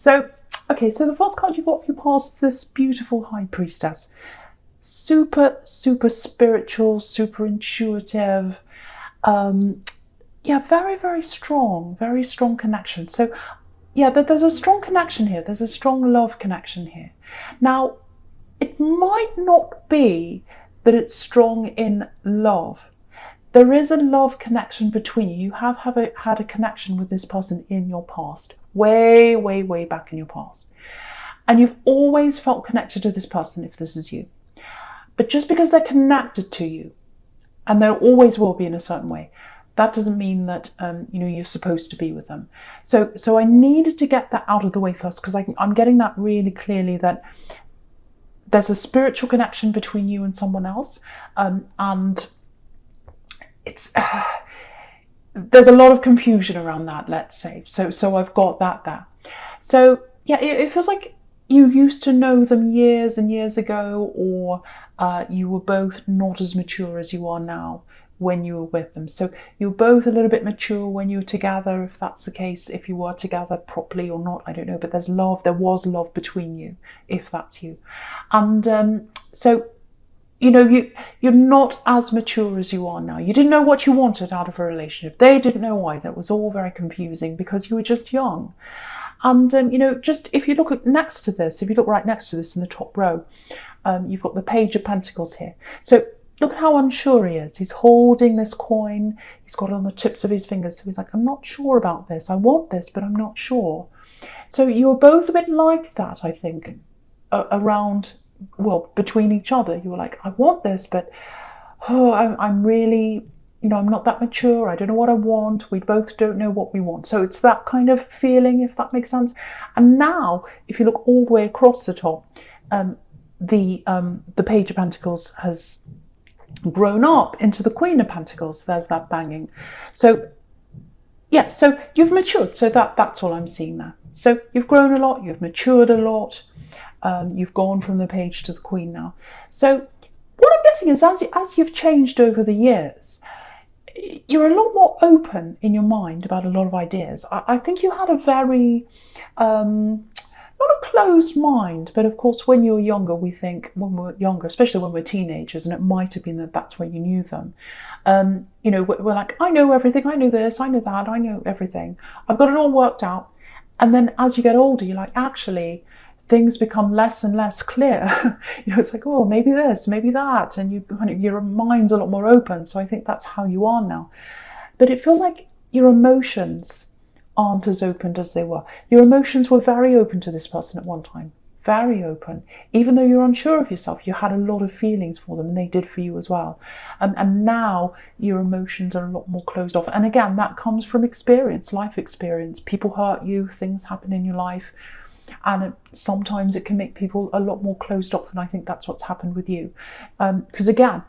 So, okay, so the first card you've got for your past, this beautiful High Priestess. Super, super spiritual, super intuitive. Yeah, very, very strong connection. So, yeah, there's a strong connection here. There's a strong love connection here. Now, it might not be that it's strong in love. There is a love connection between you. You have had a connection with this person in your past, way, way, way back in your past. And you've always felt connected to this person if this is you. But just because they're connected to you, and there always will be in a certain way, that doesn't mean that you're supposed to be with them. So I needed to get that out of the way first, because I'm getting that really clearly, that there's a spiritual connection between you and someone else, and it's there's a lot of confusion around that, let's say. So I've got that there. So yeah, it feels like you used to know them years and years ago, or you were both not as mature as you are now when you were with them. So you were both a little bit mature when you were together, if that's the case, if you were together properly or not, I don't know, but there's love, there was love between you, if that's you. And so, you're not as mature as you are now. You didn't know what you wanted out of a relationship. They didn't know either. It was all very confusing because you were just young. And, just if you look right next to this in the top row, you've got the Page of Pentacles here. So look at how unsure he is. He's holding this coin. He's got it on the tips of his fingers. So he's like, I'm not sure about this. I want this, but I'm not sure. So you were both a bit like that, I think, between each other. You were like, I want this, but I'm really, I'm not that mature. I don't know what I want. We both don't know what we want. So it's that kind of feeling, if that makes sense. And now, if you look all the way across the top, the Page of Pentacles has grown up into the Queen of Pentacles. There's that banging. So yeah, so you've matured. So that's all I'm seeing there. So you've grown a lot. You've matured a lot. You've gone from the Page to the Queen now. So what I'm getting is, as you've changed over the years, you're a lot more open in your mind about a lot of ideas. I think you had a very, not a closed mind, but of course when you're younger, when we're younger, especially when we're teenagers, and it might have been that that's when you knew them, we're like, I know everything, I know this, I know that, I know everything. I've got it all worked out. And then as you get older, you're like, actually, things become less and less clear. It's like, oh, maybe this, maybe that, and your mind's a lot more open. So I think that's how you are now. But it feels like your emotions aren't as open as they were. Your emotions were very open to this person at one time, very open. Even though you're unsure of yourself, you had a lot of feelings for them, and they did for you as well. And now your emotions are a lot more closed off. And again, that comes from experience, life experience. People hurt you, things happen in your life. And sometimes it can make people a lot more closed off, and I think that's what's happened with you. Because again,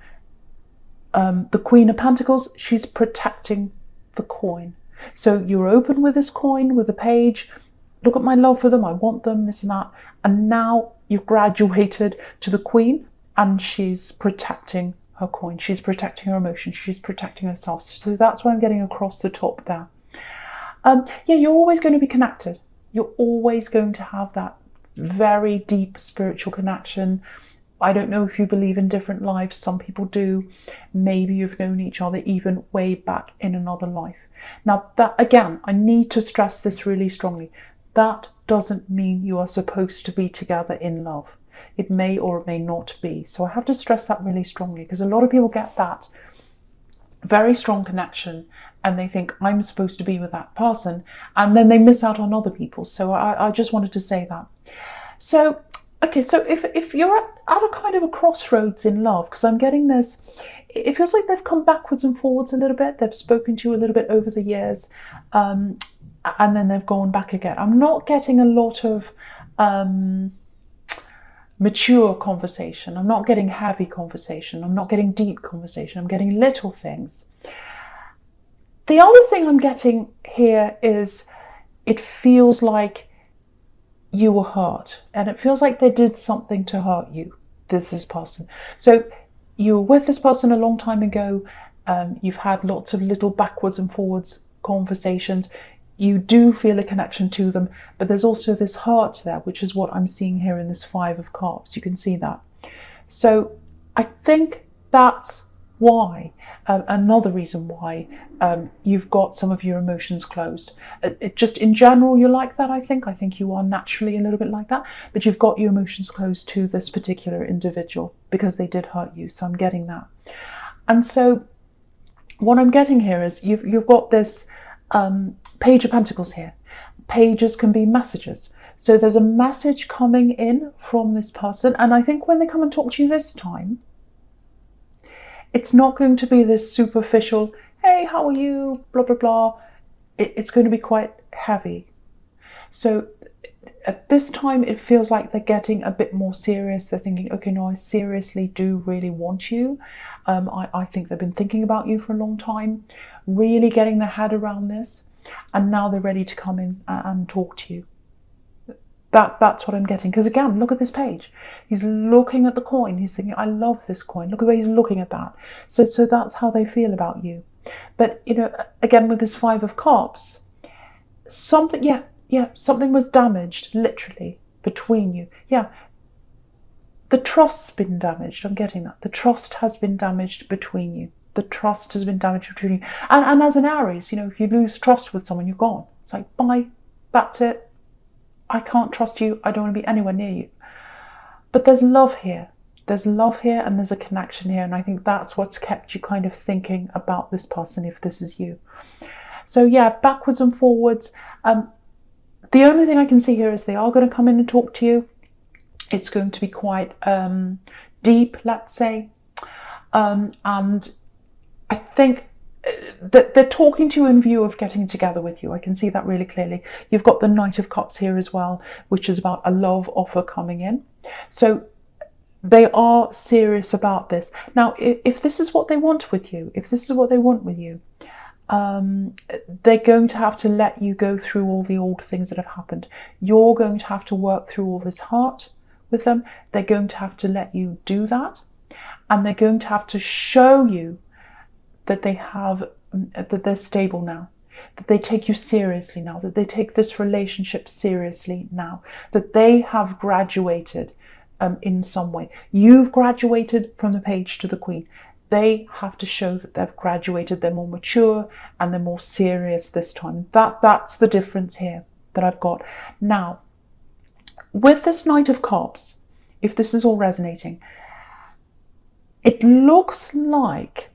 the Queen of Pentacles, she's protecting the coin. So you're open with this coin, with the Page. Look at my love for them, I want them, this and that. And now you've graduated to the Queen, and she's protecting her coin. She's protecting her emotions. She's protecting herself. So that's what I'm getting across the top there. Yeah, you're always going to be connected. You're always going to have that very deep spiritual connection. I don't know if you believe in different lives. Some people do. Maybe you've known each other even way back in another life. Now, that again, I need to stress this really strongly. That doesn't mean you are supposed to be together in love. It may or it may not be. So I have to stress that really strongly, because a lot of people get that very strong connection and they think, I'm supposed to be with that person, and then they miss out on other people. So I just wanted to say that. So, okay, so if you're at a kind of a crossroads in love, because I'm getting this, it feels like they've come backwards and forwards a little bit. They've spoken to you a little bit over the years, and then they've gone back again. I'm not getting a lot of mature conversation. I'm not getting heavy conversation. I'm not getting deep conversation. I'm getting little things. The other thing I'm getting here is it feels like you were hurt, and it feels like they did something to hurt you, this person. So you were with this person a long time ago. You've had lots of little backwards and forwards conversations. you do feel a connection to them, but there's also this heart there, which is what I'm seeing here in this 5 of Cups. You can see that. So I think that's why, another reason why you've got some of your emotions closed. It just in general, you're like that, I think you are naturally a little bit like that, but you've got your emotions closed to this particular individual because they did hurt you. So I'm getting that. And so what I'm getting here is you've got this Page of Pentacles here. Pages can be messages. So there's a message coming in from this person. And I think when they come and talk to you this time, it's not going to be this superficial, hey, how are you, blah, blah, blah. It's going to be quite heavy. So at this time, it feels like they're getting a bit more serious. They're thinking, okay, no, I seriously do really want you. I think they've been thinking about you for a long time, really getting their head around this. And now they're ready to come in and talk to you. That's what I'm getting. Because again, look at this page. He's looking at the coin. He's thinking, I love this coin. Look at the way he's looking at that. So that's how they feel about you. But, you know, again, with this 5 of Cups, something, something was damaged, literally, between you. Yeah, the trust's been damaged. I'm getting that. The trust has been damaged between you. The trust has been damaged between you. And as an Aries, you know, if you lose trust with someone, you're gone. It's like, bye, that's it. I can't trust you. I don't want to be anywhere near you. But there's love here. There's love here and there's a connection here. And I think that's what's kept you kind of thinking about this person, if this is you. So yeah, backwards and forwards. The only thing I can see here is they are going to come in and talk to you. It's going to be quite deep, let's say. And I think that they're talking to you in view of getting together with you. I can see that really clearly. You've got the Knight of Cups here as well, which is about a love offer coming in. So they are serious about this. Now, if this is what they want with you, they're going to have to let you go through all the old things that have happened. You're going to have to work through all this heart with them. They're going to have to let you do that. And they're going to have to show you that they're stable now, that they take you seriously now, that they take this relationship seriously now, that they have graduated in some way. You've graduated from the Page to the Queen. They have to show that they've graduated, they're more mature and they're more serious this time. That's the difference here that I've got. Now, with this Knight of Cups, if this is all resonating, it looks like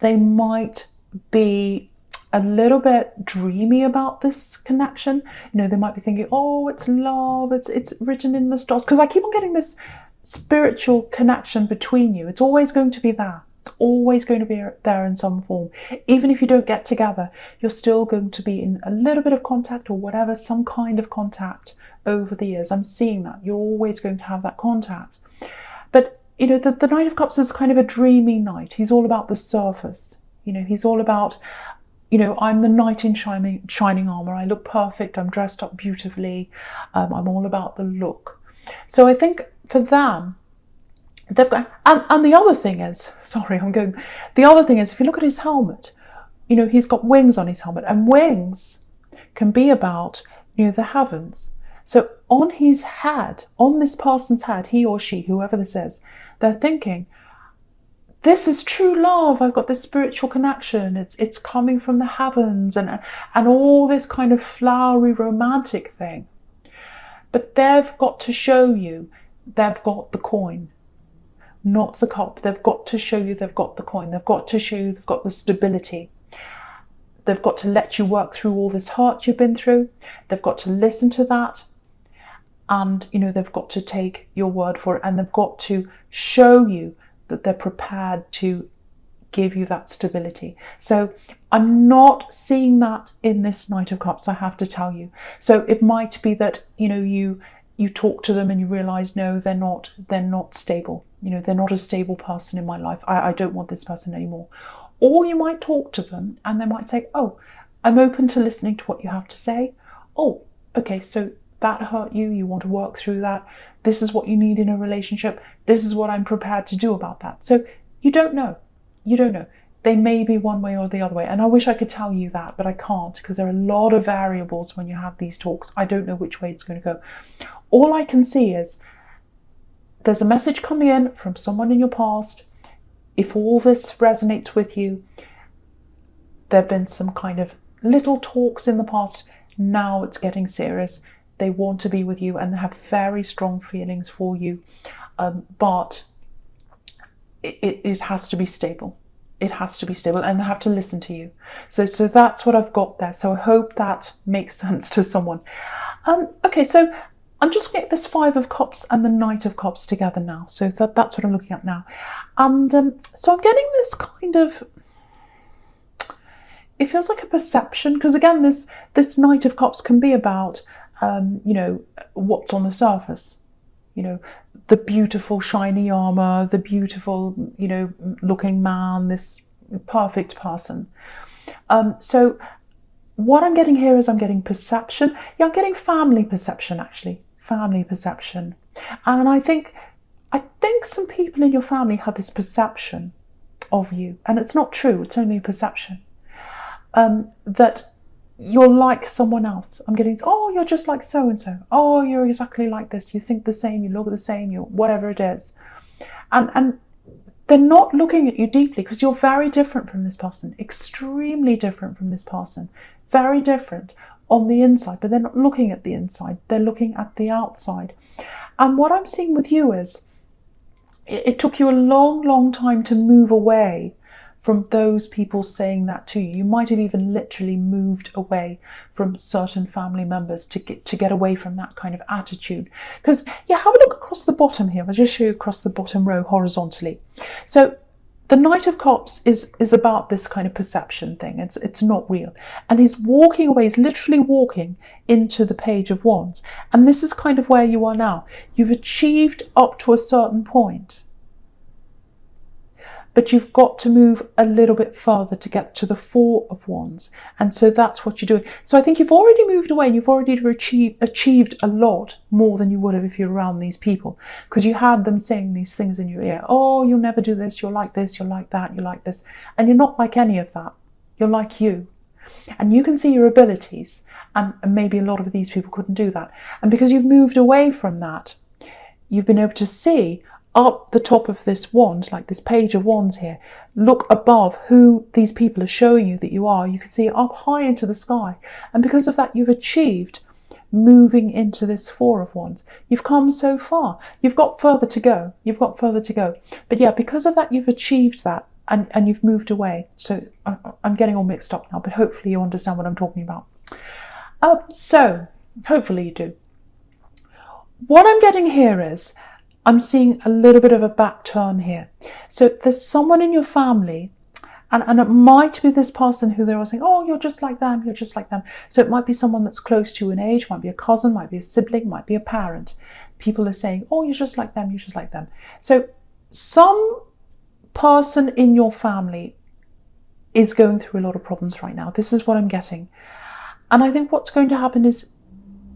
they might be a little bit dreamy about this connection. You know, they might be thinking, oh, it's love, it's written in the stars. Because I keep on getting this spiritual connection between you. It's always going to be there. It's always going to be there in some form. Even if you don't get together, you're still going to be in a little bit of contact or whatever, some kind of contact over the years. I'm seeing that. You're always going to have that contact. But you know, the Knight of Cups is kind of a dreamy knight. He's all about the surface. You know, he's all about, you know, I'm the knight in shining armor. I look perfect. I'm dressed up beautifully. I'm all about the look. So I think for them, they've got, and the other thing is, the other thing is, if you look at his helmet, you know, he's got wings on his helmet, and wings can be about, you know, the heavens. So on his head, on this person's head, he or she, whoever this is, they're thinking, this is true love. I've got this spiritual connection. It's coming from the heavens and all this kind of flowery romantic thing. But they've got to show you they've got the coin, not the cup. They've got to show you they've got the coin. They've got to show you they've got the stability. They've got to let you work through all this hurt you've been through. They've got to listen to that. And, you know, they've got to take your word for it, and they've got to show you that they're prepared to give you that stability. So I'm not seeing that in this Knight of Cups, I have to tell you. So it might be that, you know, you talk to them and you realize, no, they're not stable. You know, they're not a stable person in my life. I don't want this person anymore. Or you might talk to them and they might say, oh, I'm open to listening to what you have to say. Oh, okay, so that hurt you, you want to work through that. This is what you need in a relationship. This is what I'm prepared to do about that. So you don't know. You don't know. they may be one way or the other way. And I wish I could tell you that, but I can't, because there are a lot of variables when you have these talks. I don't know which way it's going to go. All I can see is there's a message coming in from someone in your past. If all this resonates with you, there have been some kind of little talks in the past. Now it's getting serious. They want to be with you and they have very strong feelings for you. But it has to be stable. It has to be stable, and they have to listen to you. So that's what I've got there. So I hope that makes sense to someone. Okay, so I'm just getting this 5 of Cups and the Knight of Cups together now. So that's what I'm looking at now. And so I'm getting this kind of, it feels like a perception, because again, this Knight of Cups can be about, you know, what's on the surface. You know, the beautiful shiny armor, the beautiful, you know, looking man, this perfect person. So what I'm getting here is I'm getting perception. Yeah, I'm getting family perception, actually. Family perception. And I think some people in your family have this perception of you, and it's not true, it's only a perception, that you're like someone else. I'm getting, oh, you're just like so-and-so. Oh, you're exactly like this. You think the same, you look the same, you whatever it is. And they're not looking at you deeply, because you're very different from this person, extremely different from this person, very different on the inside, but they're not looking at the inside. They're looking at the outside. And what I'm seeing with you is it took you a long, long time to move away from those people saying that to you. You might have even literally moved away from certain family members to get away from that kind of attitude. Because, yeah, have a look across the bottom here. I'll just show you across the bottom row horizontally. So the Knight of Cups is about this kind of perception thing. It's not real. And he's walking away, he's literally walking into the Page of Wands. And this is kind of where you are now. You've achieved up to a certain point, but you've got to move a little bit further to get to the 4 of Wands. And so that's what you're doing. So I think you've already moved away and you've already achieved a lot more than you would have if you're around these people, because you had them saying these things in your ear. Oh, you'll never do this. You're like this. You're like that. You're like this. And you're not like any of that. You're like you. And you can see your abilities. And maybe a lot of these people couldn't do that. And because you've moved away from that, you've been able to see up the top of this wand, like this Page of Wands here, look above who these people are showing you that you are. You can see it up high into the sky. And because of that, you've achieved moving into this 4 of Wands. You've come so far. You've got further to go. You've got further to go. But yeah, because of that, you've achieved that and you've moved away. So I'm getting all mixed up now, but hopefully you understand what I'm talking about. So hopefully you do. What I'm getting here is, I'm seeing a little bit of a back turn here. So there's someone in your family, and it might be this person who they're all saying, oh, you're just like them, you're just like them. So it might be someone that's close to you in age, might be a cousin, might be a sibling, might be a parent. People are saying, oh, you're just like them, you're just like them. So some person in your family is going through a lot of problems right now. This is what I'm getting. And I think what's going to happen is,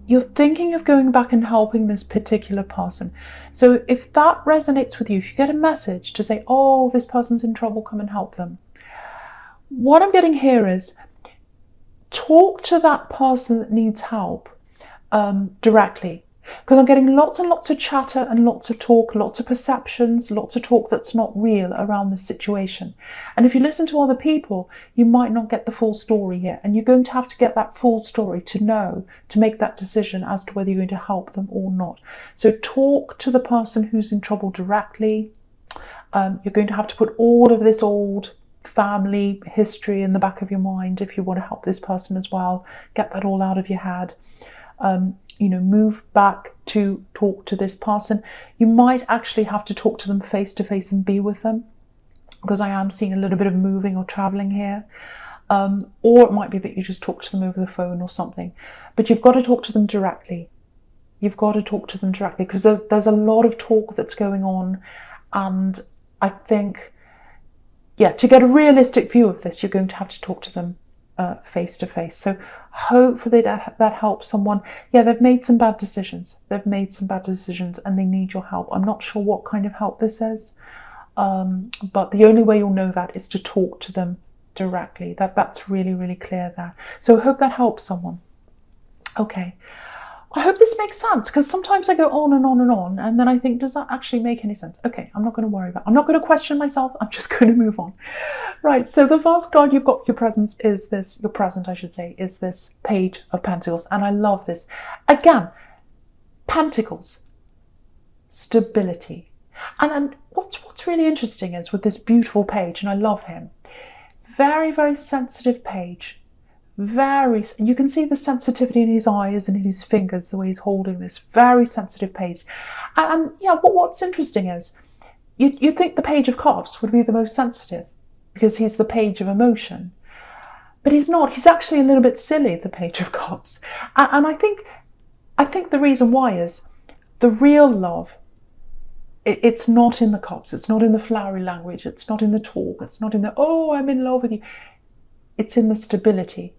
you're thinking of going back and helping this particular person. So if that resonates with you, if you get a message to say, oh, this person's in trouble, come and help them. What I'm getting here is, talk to that person that needs help directly. Because I'm getting lots and lots of chatter and lots of talk, lots of perceptions, lots of talk that's not real around this situation. And if you listen to other people, you might not get the full story here. And you're going to have to get that full story to know, to make that decision as to whether you're going to help them or not. So talk to the person who's in trouble directly. You're going to have to put all of this old family history in the back of your mind if you want to help this person as well. Get that all out of your head. You know, move back to talk to this person. You might actually have to talk to them face to face and be with them, because I am seeing a little bit of moving or traveling here. Or it might be that you just talk to them over the phone or something. But you've got to talk to them directly. You've got to talk to them directly, because there's a lot of talk that's going on. And I think, yeah, to get a realistic view of this, you're going to have to talk to them face to face. So hopefully that helps someone. Yeah, they've made some bad decisions. They've made some bad decisions and they need your help. I'm not sure what kind of help this is. But the only way you'll know that is to talk to them directly. That's really, really clear there. So I hope that helps someone. Okay. I hope this makes sense, because sometimes I go on and on and on, and then I think, does that actually make any sense? Okay, I'm not going to worry about it. I'm not going to question myself. I'm just going to move on. Right, so the first card you've got for your presence is this, your present, I should say, is this Page of Pentacles. And I love this. Again, Pentacles, stability. And what's really interesting is with this beautiful page, and I love him, very, very sensitive page. You can see the sensitivity in his eyes and in his fingers, the way he's holding this very sensitive page. And yeah, what's interesting is you think the Page of Cups would be the most sensitive because he's the page of emotion, but he's not. He's actually a little bit silly, the Page of Cups. And I think the reason why is the real love. It's not in the cups. It's not in the flowery language. It's not in the talk. It's not in the, oh, I'm in love with you. It's in the stability.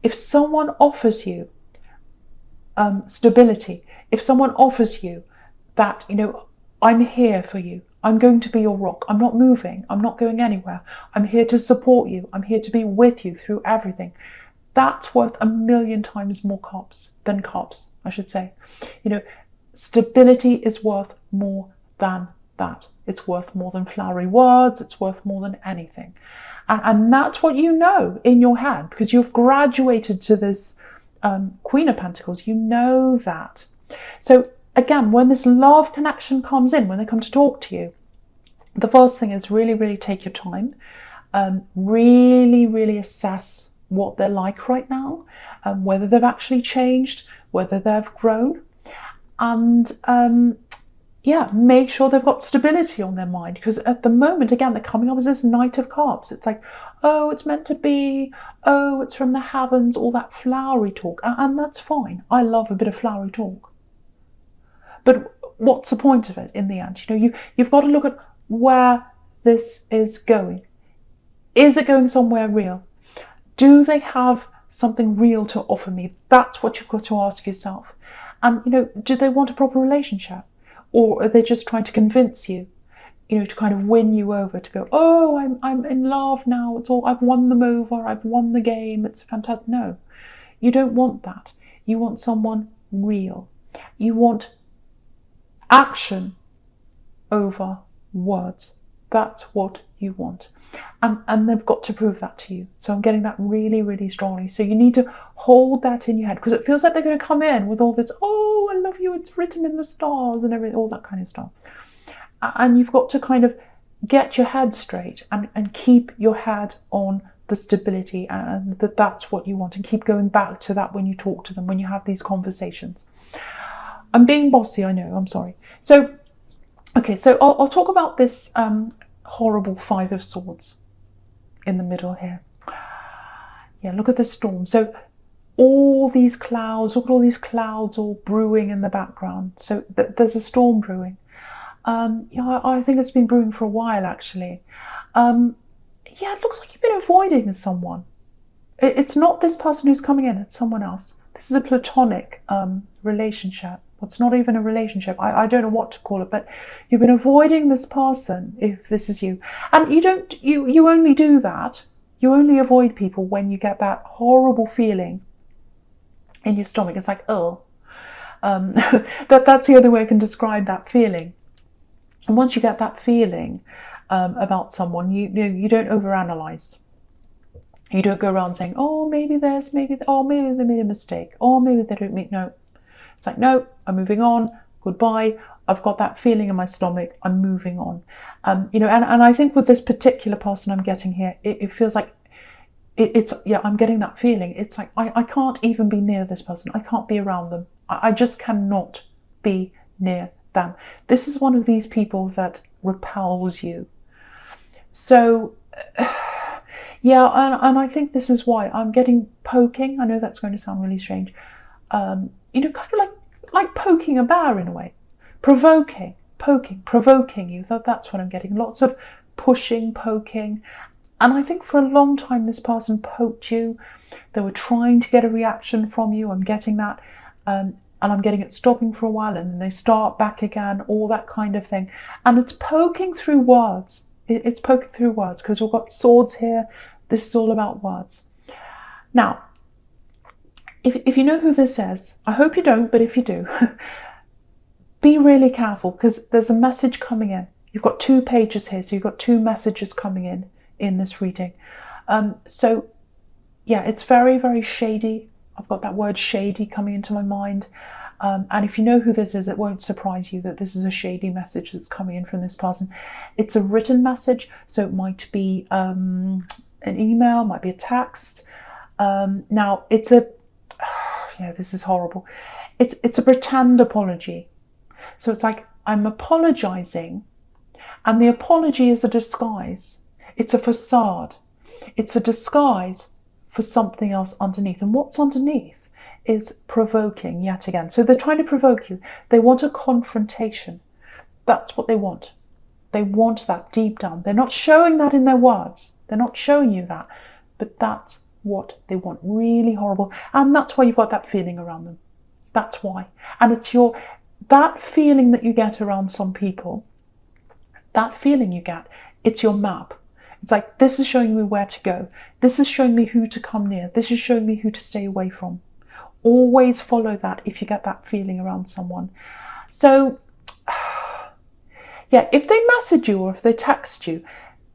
If someone offers you stability, if someone offers you that, I'm here for you, I'm going to be your rock, I'm not moving, I'm not going anywhere, I'm here to support you, I'm here to be with you through everything, that's worth 1,000,000 times more cups than cups, I should say. Stability is worth more than that. It's worth more than flowery words, it's worth more than anything. And that's what you know in your head, because you've graduated to this Queen of Pentacles. You know that. So again, when this love connection comes in, when they come to talk to you, the first thing is really, really take your time. Really, really assess what they're like right now, whether they've actually changed, whether they've grown. And yeah, make sure they've got stability on their mind, because at the moment, again, they're coming up as this Knight of Cups. It's like, oh, it's meant to be, oh, it's from the heavens, all that flowery talk. And that's fine. I love a bit of flowery talk. But what's the point of it in the end? You've got to look at where this is going. Is it going somewhere real? Do they have something real to offer me? That's what you've got to ask yourself. And, do they want a proper relationship? Or are they just trying to convince you, to kind of win you over, to go, oh, I'm in love now, it's all, I've won them over, I've won the game, it's fantastic. No, you don't want that. You want someone real. You want action over words. That's what you want. And they've got to prove that to you. So I'm getting that really, really strongly. So you need to hold that in your head, because it feels like they're going to come in with all this, oh, I love you, it's written in the stars and everything, all that kind of stuff. And you've got to kind of get your head straight and keep your head on the stability, and that's what you want, and keep going back to that when you talk to them, when you have these conversations. I'm being bossy, I know, I'm sorry. So, okay, so I'll talk about this horrible Five of Swords in the middle here. Yeah, look at the storm. So all these clouds, look at all these clouds all brewing in the background. So there's a storm brewing. I think it's been brewing for a while, actually. Yeah, it looks like you've been avoiding someone. It's not this person who's coming in, it's someone else. This is a platonic relationship. It's not even a relationship. I don't know what to call it, but you've been avoiding this person if this is you. And you only do that. You only avoid people when you get that horrible feeling in your stomach. It's like, oh. That's the other way I can describe that feeling. And once you get that feeling about someone, you don't overanalyze. You don't go around saying, oh, maybe this, maybe that, oh, maybe they made a mistake, oh, maybe they don't make, no. It's like, no, I'm moving on, goodbye, I've got that feeling in my stomach, I'm moving on. And I think with this particular person I'm getting here, it feels like, I'm getting that feeling. It's like, I can't even be near this person, I can't be around them, I just cannot be near them. This is one of these people that repels you. So, yeah, and I think this is why I'm getting poking. I know that's going to sound really strange. Kind of like poking a bear in a way. Provoking you. That's what I'm getting. Lots of pushing, poking. And I think for a long time this person poked you. They were trying to get a reaction from you. I'm getting that. And and I'm getting it stopping for a while, and then they start back again, all that kind of thing. And it's poking through words. It's poking through words because we've got swords here. This is all about words. Now, if you know who this is, I hope you don't, but if you do, be really careful because there's a message coming in. You've got 2 pages here, so you've got 2 messages coming in this reading. So, yeah, it's very, very shady. I've got that word shady coming into my mind. And if you know who this is, it won't surprise you that this is a shady message that's coming in from this person. It's a written message, so it might be an email, might be a text. Now, it's a... yeah, this is horrible. It's a pretend apology. So it's like, I'm apologizing, and the apology is a disguise. It's a facade. It's a disguise for something else underneath. And what's underneath is provoking yet again. So they're trying to provoke you. They want a confrontation. That's what they want. They want that deep down. They're not showing that in their words. They're not showing you that. But that's what they want. Really horrible. And that's why you've got that feeling around them. That's why. And it's that feeling that you get around some people, that feeling you get, it's your map. It's like, this is showing me where to go. This is showing me who to come near. This is showing me who to stay away from. Always follow that if you get that feeling around someone. So, yeah, if they message you or if they text you,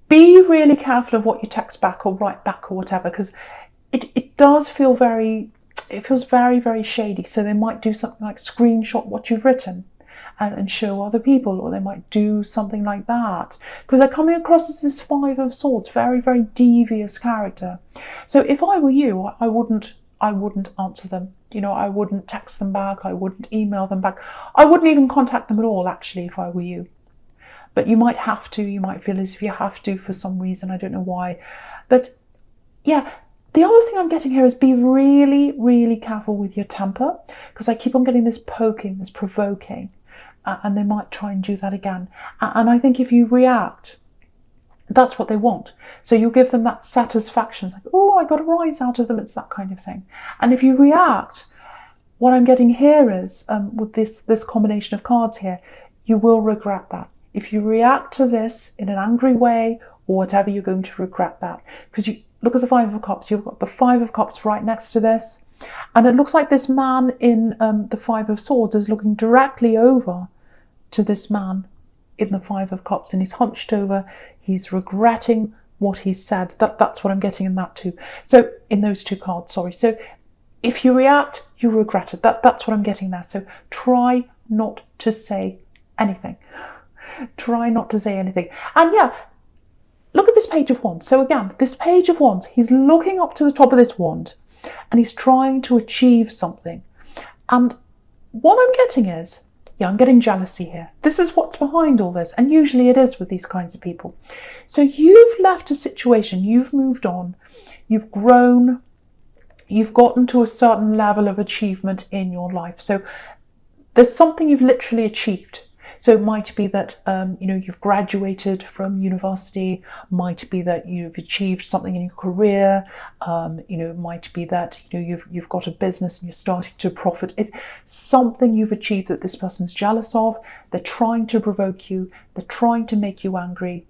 be really careful of what you text back or write back or whatever, because it does feel very, it feels very, very shady. So they might do something like screenshot what you've written and show other people, or they might do something like that, because they're coming across as this 5 of Swords, very, very devious character. So if I were you, I wouldn't answer them. You know, I wouldn't text them back. I wouldn't email them back. I wouldn't even contact them at all, actually, if I were you. But you might have to. You might feel as if you have to for some reason. I don't know why. But yeah, the other thing I'm getting here is be really, really careful with your temper, because I keep on getting this poking, this provoking. And they might try and do that again. And I think if you react, that's what they want. So you'll give them that satisfaction, like, oh, I got a rise out of them. It's that kind of thing. And if you react, what I'm getting here is, with this combination of cards here, you will regret that. If you react to this in an angry way or whatever, you're going to regret that. Because you look at the 5 of Cups. You've got the 5 of Cups right next to this. And it looks like this man in the 5 of Swords is looking directly over to this man in the 5 of Cups, and he's hunched over. He's regretting what he said. That's what I'm getting in that too. So in those 2 cards, sorry. So if you react, you regret it. That's what I'm getting there. So try not to say anything. Try not to say anything. And yeah, look at this Page of Wands. So again, this Page of Wands, he's looking up to the top of this wand and he's trying to achieve something. And what I'm getting is, yeah, I'm getting jealousy here. This is what's behind all this. And usually it is with these kinds of people. So you've left a situation, you've moved on, you've grown, you've gotten to a certain level of achievement in your life. So there's something you've literally achieved. So it might be that, you've graduated from university, might be that you've achieved something in your career, it might be that, you've got a business and you're starting to profit. It's something you've achieved that this person's jealous of. They're trying to provoke you. They're trying to make you angry.